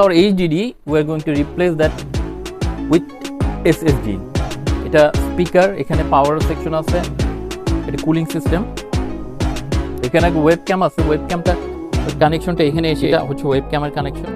our HDD, we are going to replace that with SSD. এটা speaker, এখানে power section আছে, এটা cooling system, এখানে ওয়েবক্যাম আছে, ওয়েবক্যামটা কানেকশনটা এখানে এসে, এটা হচ্ছে ওয়েবক্যামের কানেকশন।